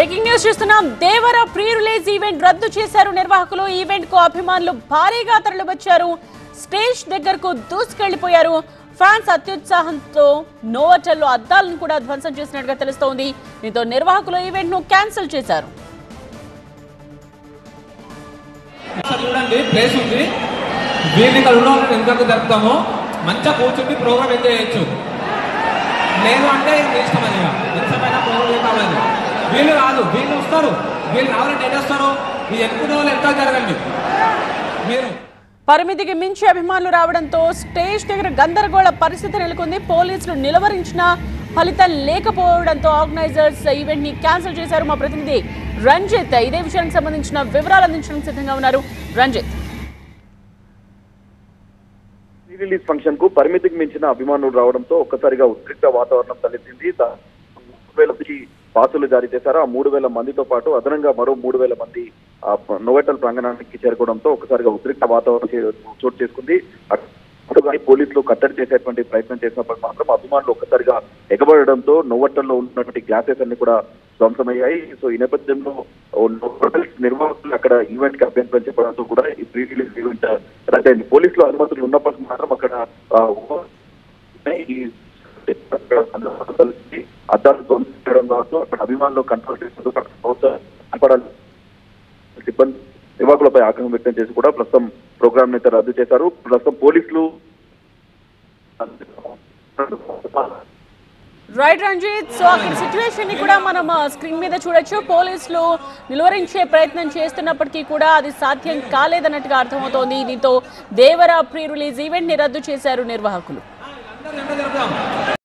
Breaking news చూస్తున్నాం. దేవర pre release event రద్దు చేశారు నిర్వాహకులు. ఈవెంట్ కు అభిమానులు భారీగా తరలివచ్చారు. స్టేజ్ దగ్గరకు దూసుకెళ్లిపోయారు. ఫ్యాన్స్ అత్యుత్సాహంతో నోవోటెల్లో అద్దాలను కూడా ధ్వంసం చేసినట్టుగా తెలుస్తోంది. దీంతో నిర్వాహకులు ఈవెంట్ ను క్యాన్సిల్ చేశారు. చూడండి, ప్లేస్ ఉంది. వీళ్ళని కలుగులో ఎంతవరకు జరుపుతామో మంచిగా కూర్చుండి ప్రోగ్రామ్ ఎంజాయ్ చేయొచ్చు. లేదు అంటే ఇష్టమని ఎంతసేపైనా ప్రోగ్రామ్ కావాలి. వీళ్ళు కాదు, వీళ్ళు వస్తారు. వీళ్ళు రావాలంటే ఎన్ని వస్తారు? ఈ ఎక్కువ వాళ్ళు ఎంత జరగండి. మీరు పరిమితికి మించి అభిమానులు రావడంతో స్టేజ్ దగ్గర గందరగోళ పరిస్థితి నెలకొంది. పోలీసులు నిలవరించిన ఫలితం లేకపోవడంతో ఆర్గనైజర్స్ ఈవెంట్ ని క్యాన్సిల్ చేశారు. మా ప్రతినిధి రంజిత్ ఇదే విషయానికి సంబంధించిన వివరాలు అందించడానికి సిద్ధంగా ఉన్నారు. రంజిత్, రిలీజ్ ఫంక్షన్ కు పరిమితికి మించిన అభిమానులు రావడంతో ఒక్కసారిగా ఉద్రిక్త వాతావరణం తలెత్తింది. 3,000 పాసులు జారీ చేశారు. ఆ 3,000 మందితో పాటు అదనంగా మరో 3,000 మంది నోవోటెల్ ప్రాంగణానికి చేరుకోవడంతో ఒక్కసారిగా ఉద్రిక్త వాతావరణం చోటు చేసుకుంది. పోలీసులు కట్టడి చేసేటువంటి ప్రయత్నం చేసినప్పుడు మాత్రం అభిమానులు ఒక్కసారిగా ఎగబడడంతో నోవోటెల్లో ఉన్నటువంటి గ్లాసెస్ అన్ని కూడా ధ్వంసమయ్యాయి. సో ఈ నేపథ్యంలో హోటల్స్ నిర్వాహకులు అక్కడ ఈవెంట్ కి అభ్యంతరం చెప్పడంతో కూడా ఈ ప్రీ రిలీజ్ ఈవెంట్ రద్దయింది. పోలీసులు అనుమతులు ఉన్నప్పటికీ మాత్రం అక్కడ అద్దాలు ధ్వంసించడం కావచ్చు, అక్కడ అభిమానులు కంట్రోల్ చేసేందుకు సిబ్బంది నిర్వాహకులపై ఆగ్రహం వ్యక్తం చేసి కూడా ప్రస్తుతం ప్రోగ్రామ్ అయితే రద్దు చేశారు. ప్రస్తుతం పోలీసులు రైట్ రంజిత్. సో అక్కడ సిచ్యువేషన్ ని కూడా మనం స్క్రీన్ మీద చూడొచ్చు. పోలీసులు నిలువరించే ప్రయత్నం చేస్తున్నప్పటికీ కూడా అది సాధ్యం కాలేదన్నట్టుగా అర్థమవుతోంది. దీంతో దేవర ప్రీ రిలీజ్ ఈవెంట్ ని రద్దు చేశారు నిర్వాహకులు.